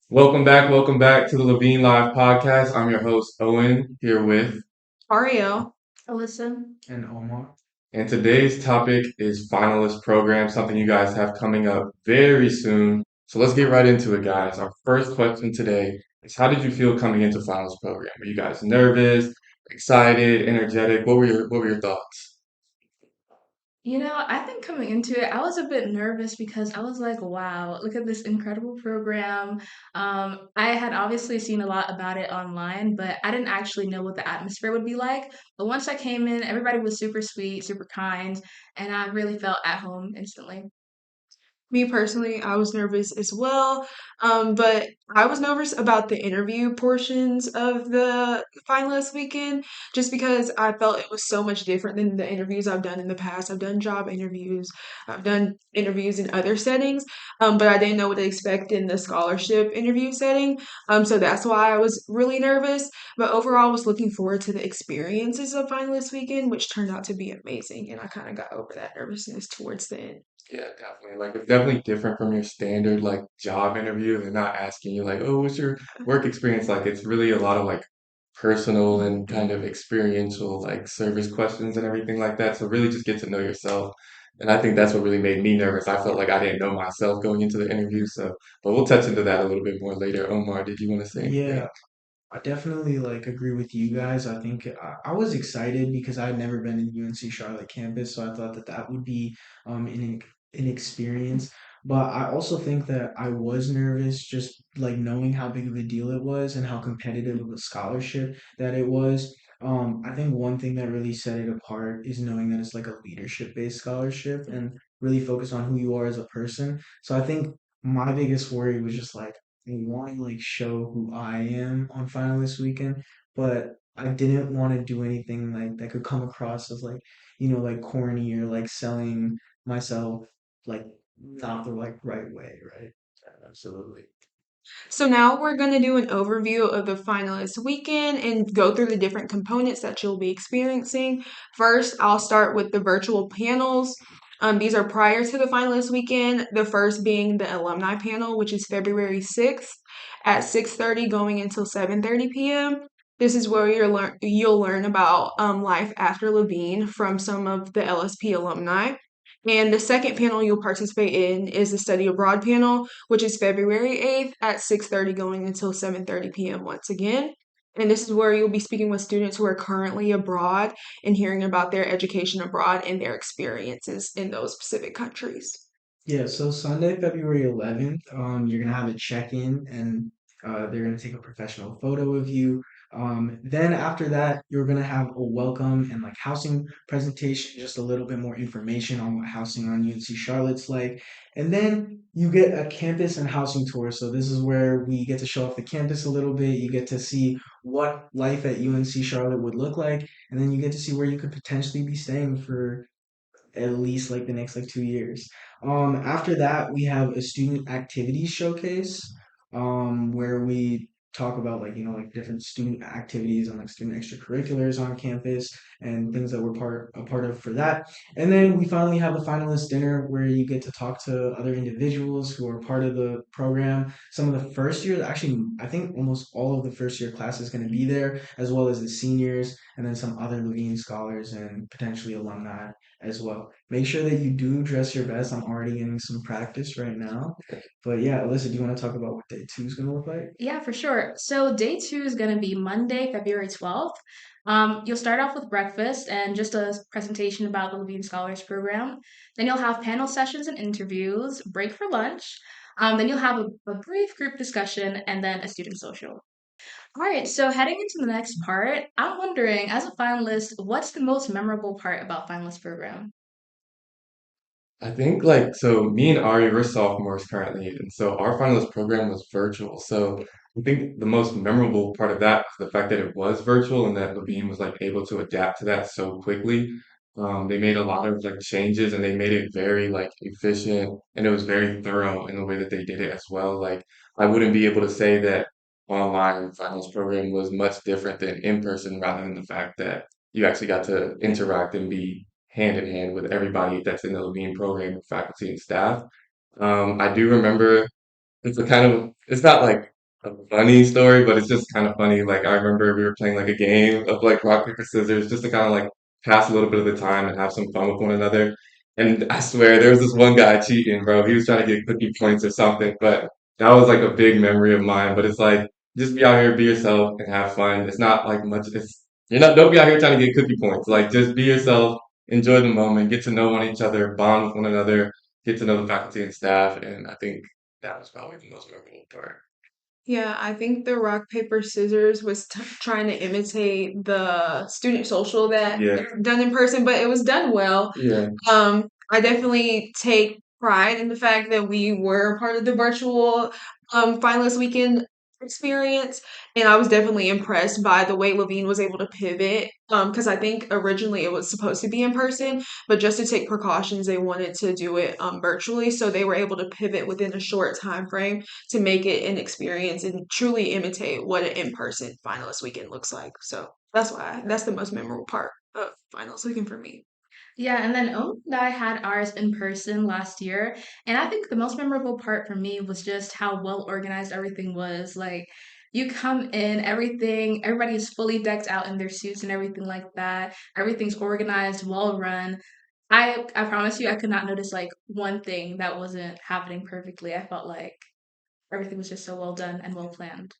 Welcome back to the Levine Live podcast. I'm your host, Owen, here with, Ariel. Alyssa. And Omar. and today's topic is finalist program, something you guys have coming up very soon. So let's get right into it, guys. Our first question today is how did you feel coming into finalist program? Were you guys nervous, excited, energetic? What were your thoughts? I think coming into it, I was a bit nervous because I was like, wow, look at this incredible program. I had obviously seen a lot about it online, but I didn't actually know what the atmosphere would be like. But once I came in, everybody was super sweet, super kind, and I really felt at home instantly. Me personally, I was nervous as well. But I was nervous about the interview portions of the finalist weekend just because I felt it was so much different than the interviews I've done in the past. I've done job interviews, I've done interviews in other settings, but I didn't know what to expect in the scholarship interview setting. So that's why I was really nervous. But overall, I was looking forward to the experiences of finalist weekend, which turned out to be amazing. And I kind of got over that nervousness towards the end. Yeah, definitely. Like it's definitely different from your standard like job interview. They're not asking you like, oh, what's your work experience like? It's really a lot of like personal and kind of experiential like service questions and everything like that. So really just get to know yourself. And I think that's what really made me nervous. I felt like I didn't know myself going into the interview. So, but we'll touch into that a little bit more later. Omar, did you want to say anything? Yeah, I definitely agree with you guys. I think I was excited because I had never been in UNC Charlotte campus, so I thought that that would be an experience. But I also think that I was nervous just knowing how big of a deal it was and how competitive of a scholarship that it was. I think one thing that really set it apart is knowing that it's like a leadership based scholarship and really focus on who you are as a person. So I think my biggest worry was just I want to show who I am on finalist weekend, but I didn't want to do anything that could come across as corny or selling myself like not the right way, right? Yeah, absolutely. So now we're going to do an overview of the finalist weekend and go through the different components that you'll be experiencing. First, I'll start with the virtual panels. These are prior to the finalist weekend. The first being the alumni panel, which is February 6th at 6:30 going until 7:30 p.m. This is where you'll learn about life after Levine from some of the LSP alumni. And the second panel you'll participate in is the study abroad panel, which is February 8th at 6:30 going until 7:30 p.m. once again. And this is where you'll be speaking with students who are currently abroad and hearing about their education abroad and their experiences in those specific countries. Yeah, so Sunday, February 11th, you're gonna have a check-in and they're gonna take a professional photo of you. Then after that, you're gonna have a welcome and housing presentation, just a little bit more information on what housing on UNC Charlotte's like. And then you get a campus and housing tour. So this is where we get to show off the campus a little bit. You get to see what life at UNC Charlotte would look like, and then you get to see where you could potentially be staying for at least the next 2 years. After that, we have a student activities showcase, where we talk about different student activities and student extracurriculars on campus and things that we're a part of for that. And then we finally have a finalist dinner where you get to talk to other individuals who are part of the program. Some of the first year, actually, I think almost all of the first year class is going to be there, as well as the seniors, and then some other Levine scholars and potentially alumni as well. Make sure that you do dress your best. I'm already getting some practice right now. But yeah, Alyssa, do you want to talk about what day two is going to look like? Yeah, for sure. So day two is going to be Monday, February 12th. You'll start off with breakfast and just a presentation about the Levine Scholars Program. Then you'll have panel sessions and interviews, break for lunch. Then you'll have a brief group discussion and then a student social. All right, so heading into the next part, I'm wondering, as a finalist, what's the most memorable part about finalist program? I think like so me and Ari, we're sophomores currently, and so our finalist program was virtual. So I think the most memorable part of that was the fact that it was virtual and that Levine was like able to adapt to that so quickly. They made a lot of like changes and they made it very like efficient and it was very thorough in the way that they did it as well. Like I wouldn't be able to say that online finals program was much different than in person rather than the fact that you actually got to interact and be hand in hand with everybody that's in the Levine program, faculty and staff. I do remember it's a kind of it's not like a funny story, but it's just kind of funny. Like I remember we were playing like a game of like rock, paper, scissors just to kind of like pass a little bit of the time and have some fun with one another. And I swear there was this one guy cheating, bro. He was trying to get cookie points or something, but that was like a big memory of mine. But it's like just be out here, be yourself and have fun. It's not like much it's you're not don't be out here trying to get cookie points. Like just be yourself, enjoy the moment, get to know one each other, bond with one another, get to know the faculty and staff, and I think that was probably the most memorable part. Yeah, I think the rock, paper, scissors was trying to imitate the student social that Yeah, done in person, but it was done well. yeah, I definitely take pride in the fact that we were part of the virtual finalist weekend experience, and I was definitely impressed by the way Levine was able to pivot. Because I think originally it was supposed to be in person, but just to take precautions, they wanted to do it virtually, so they were able to pivot within a short time frame to make it an experience and truly imitate what an in-person finalist weekend looks like. So that's the most memorable part of finalist weekend for me. Yeah, and then Owen and I had ours in person last year, and I think the most memorable part for me was just how well organized everything was. Like, you come in, everybody is fully decked out in their suits and everything like that. Everything's organized, well run. I promise you, I could not notice like one thing that wasn't happening perfectly. I felt like everything was just so well done and well planned.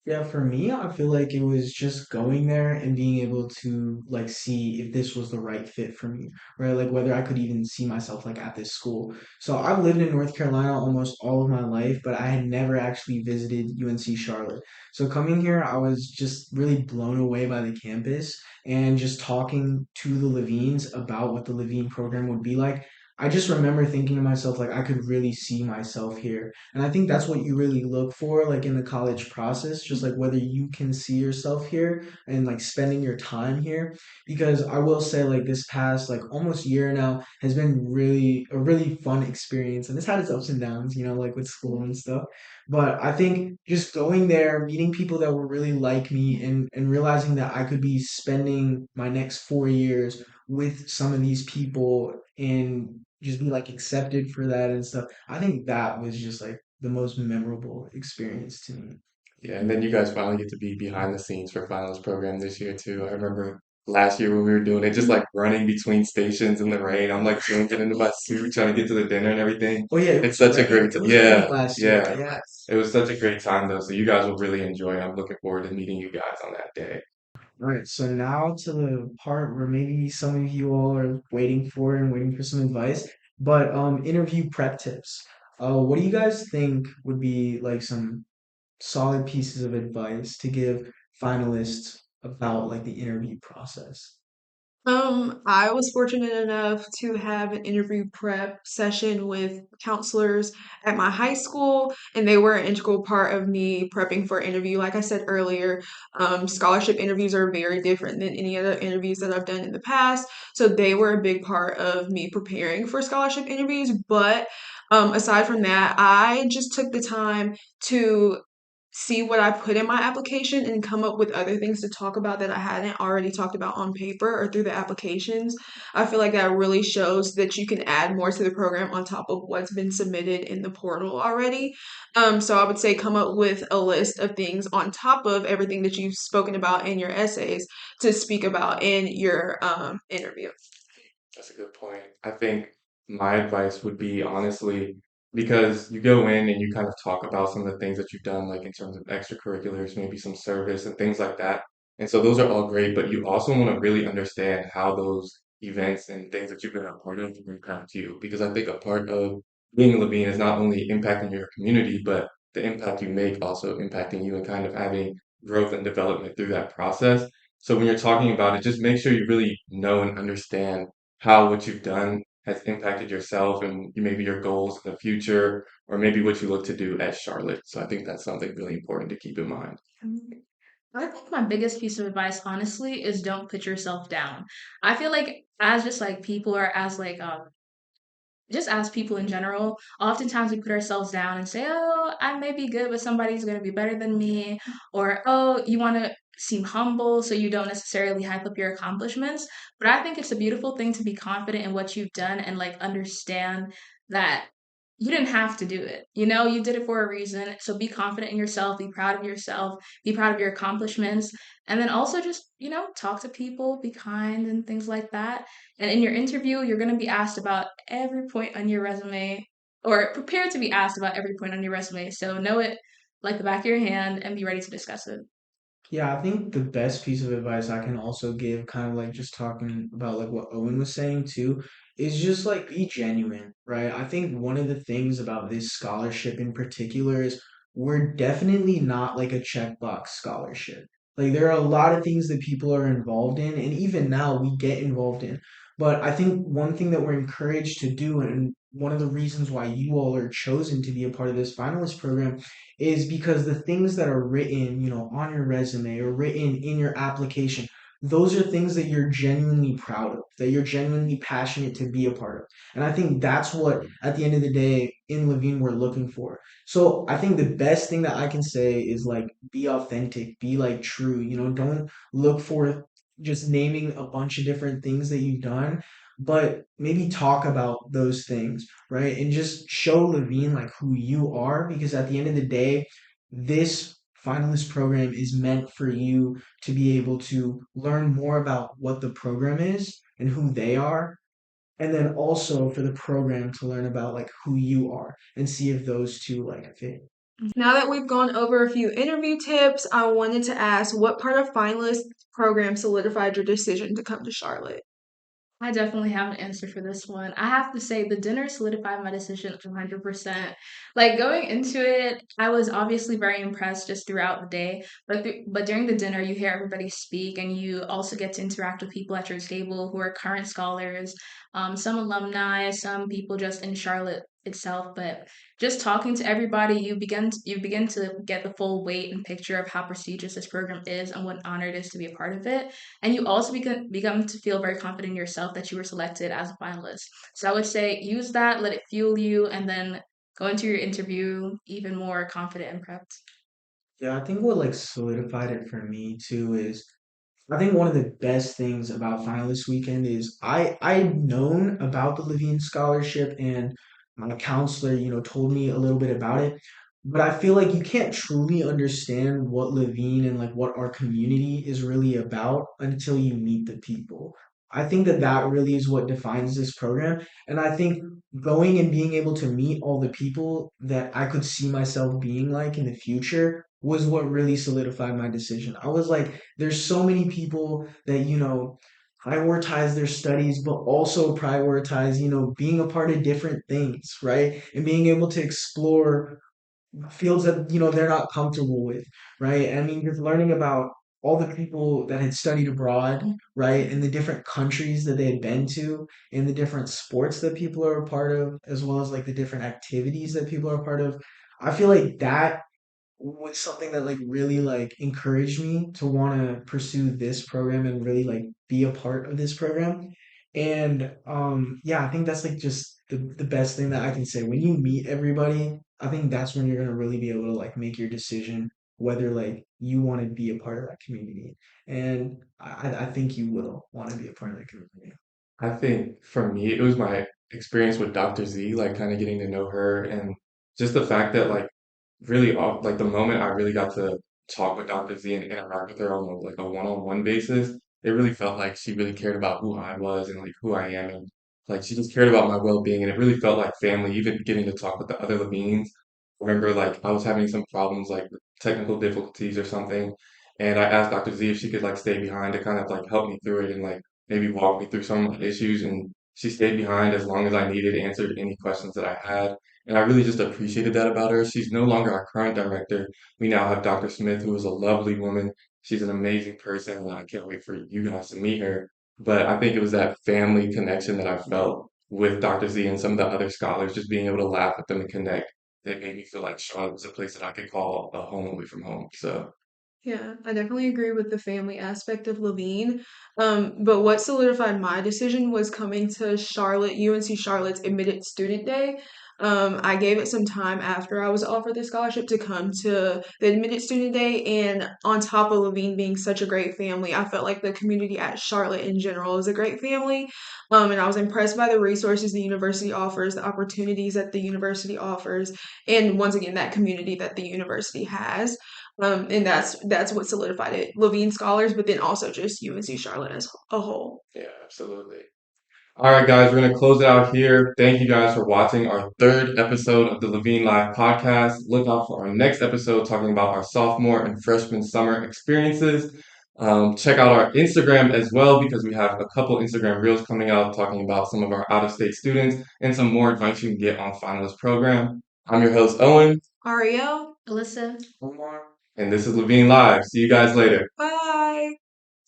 Yeah, for me, I feel like it was just going there and being able to like see if this was the right fit for me, right? Like whether I could even see myself like at this school. So I've lived in North Carolina almost all of my life, but I had never actually visited UNC Charlotte. So coming here, I was just really blown away by the campus and just talking to the Levines about what the Levine program would be like. I just remember thinking to myself, like, I could really see myself here. And I think that's what you really look for, like in the college process, just like whether you can see yourself here and like spending your time here. Because I will say, like this past like almost year now has been really a really fun experience, and it's had its ups and downs, like with school and stuff. But I think just going there, meeting people that were really like me, and realizing that I could be spending my next 4 years with some of these people and just be like accepted for that and stuff. I think that was just like the most memorable experience to me. yeah. And then you guys finally get to be behind the scenes for finals program this year too. I remember last year when we were doing it, just like running between stations in the rain. I'm like changing into my suit, trying to get to the dinner and everything. Oh yeah, it It's was such a rain. great, It was raining yeah, last year. yeah. Yeah. It was such a great time though. So you guys will really enjoy it. I'm looking forward to meeting you guys on that day. All right, so now to the part where maybe some of you all are waiting for and waiting for some advice, but interview prep tips. What do you guys think would be like some solid pieces of advice to give finalists about like the interview process? I was fortunate enough to have an interview prep session with counselors at my high school, and they were an integral part of me prepping for an interview. Like I said earlier, scholarship interviews are very different than any other interviews that I've done in the past. So they were a big part of me preparing for scholarship interviews. But aside from that, I just took the time to see what I put in my application and come up with other things to talk about that I hadn't already talked about on paper or through the applications. I feel like that really shows that you can add more to the program on top of what's been submitted in the portal already. So I would say come up with a list of things on top of everything that you've spoken about in your essays to speak about in your interview. That's a good point. I think my advice would be honestly, because you go in and you kind of talk about some of the things that you've done, like in terms of extracurriculars, maybe some service and things like that. And so those are all great, but you also want to really understand how those events and things that you've been a part of impact you. Because I think a part of being a Levine is not only impacting your community, but the impact you make also impacting you and kind of having growth and development through that process. So when you're talking about it, just make sure you really know and understand how what you've done has impacted yourself and maybe your goals in the future, or maybe what you look to do at Charlotte. So I think that's something really important to keep in mind. I think my biggest piece of advice, honestly, is don't put yourself down. I feel like as just like people or as like just as people in general, oftentimes we put ourselves down and say, "Oh, I may be good, but somebody's going to be better than me," or "Oh, you want to seem humble, so you don't necessarily hype up your accomplishments." But I think it's a beautiful thing to be confident in what you've done and like understand that you didn't have to do it. You know, you did it for a reason. So be confident in yourself, be proud of yourself, be proud of your accomplishments, and then also just, talk to people, be kind and things like that. And in your interview, you're going to be asked about every point on your resume or prepare to be asked about every point on your resume. So know it like the back of your hand and be ready to discuss it. Yeah, I think the best piece of advice I can also give, kind of like just talking about like what Owen was saying too, is just like be genuine, right? I think one of the things about this scholarship in particular is we're definitely not like a checkbox scholarship. Like there are a lot of things that people are involved in, and even now we get involved in. But I think one thing that we're encouraged to do, and one of the reasons why you all are chosen to be a part of this finalist program is because the things that are written, on your resume or written in your application, those are things that you're genuinely proud of, that you're genuinely passionate to be a part of. And I think that's what, at the end of the day, in Levine, we're looking for. So I think the best thing that I can say is like, be authentic, be like true, don't look for just naming a bunch of different things that you've done, but maybe talk about those things, right? And just show Levine like who you are, because at the end of the day, this finalist program is meant for you to be able to learn more about what the program is and who they are, and then also for the program to learn about like who you are and see if those two like fit. Now that we've gone over a few interview tips, I wanted to ask what part of finalist program solidified your decision to come to Charlotte? I definitely have an answer for this one. I have to say the dinner solidified my decision 100%. Like going into it, I was obviously very impressed just throughout the day, but during the dinner you hear everybody speak and you also get to interact with people at your table who are current scholars, some alumni, some people just in Charlotte itself, but just talking to everybody, you begin to get the full weight and picture of how prestigious this program is and what an honor it is to be a part of it. And you also become to feel very confident in yourself that you were selected as a finalist. So I would say use that, let it fuel you, and then go into your interview even more confident and prepped. Yeah, I think what like solidified it for me too is I think one of the best things about finalist weekend is I'd known about the Levine scholarship, and my counselor, told me a little bit about it. But I feel like you can't truly understand what Levine and like what our community is really about until you meet the people. I think that that really is what defines this program. And I think going and being able to meet all the people that I could see myself being like in the future was what really solidified my decision. I was like, there's so many people that, prioritize their studies, but also prioritize, being a part of different things, right? And being able to explore fields that, they're not comfortable with, right? I mean, just learning about all the people that had studied abroad, right? And the different countries that they had been to, and the different sports that people are a part of, as well as like the different activities that people are a part of. I feel like that was something that like really like encouraged me to want to pursue this program and really like be a part of this program. And yeah, I think that's like just the best thing that I can say. When you meet everybody, I think that's when you're gonna really be able to like make your decision whether like you want to be a part of that community. And I think you will want to be a part of that community. I think for me, it was my experience with Dr. Z, like kind of getting to know her and just the fact that like really off like the moment I really got to talk with Dr. Z and interact with her on like a one-on-one basis, it really felt like she really cared about who I was and like who I am, and like she just cared about my well-being, and it really felt like family, even getting to talk with the other Levines. I remember like I was having some problems like with technical difficulties or something, and I asked Dr. Z if she could like stay behind to kind of like help me through it and like maybe walk me through some of my issues, and she stayed behind as long as I needed, answered any questions that I had. And I really just appreciated that about her. She's no longer our current director. We now have Dr. Smith, who is a lovely woman. She's an amazing person, and I can't wait for you guys to meet her. But I think it was that family connection that I felt with Dr. Z and some of the other scholars, just being able to laugh with them and connect, that made me feel like Charlotte was a place that I could call a home away from home. So Yeah, I definitely agree with the family aspect of Levine. But what solidified my decision was coming to Charlotte, UNC Charlotte's Admitted Student Day. I gave it some time after I was offered the scholarship to come to the admitted student day. And on top of Levine being such a great family, I felt like the community at Charlotte in general is a great family. And I was impressed by the resources the university offers, the opportunities that the university offers, and once again, that community that the university has. And that's what solidified it. Levine scholars, but then also just UNC Charlotte as a whole. Yeah, absolutely. All right, guys, we're going to close it out here. Thank you guys for watching our third episode of the Levine Live podcast. Look out for our next episode talking about our sophomore and freshman summer experiences. Check out our Instagram as well because we have a couple Instagram reels coming out talking about some of our out-of-state students and some more advice you can get on Finalist program. I'm your host, Owen, Ariel, Alyssa. and this is Levine Live. See you guys later. bye.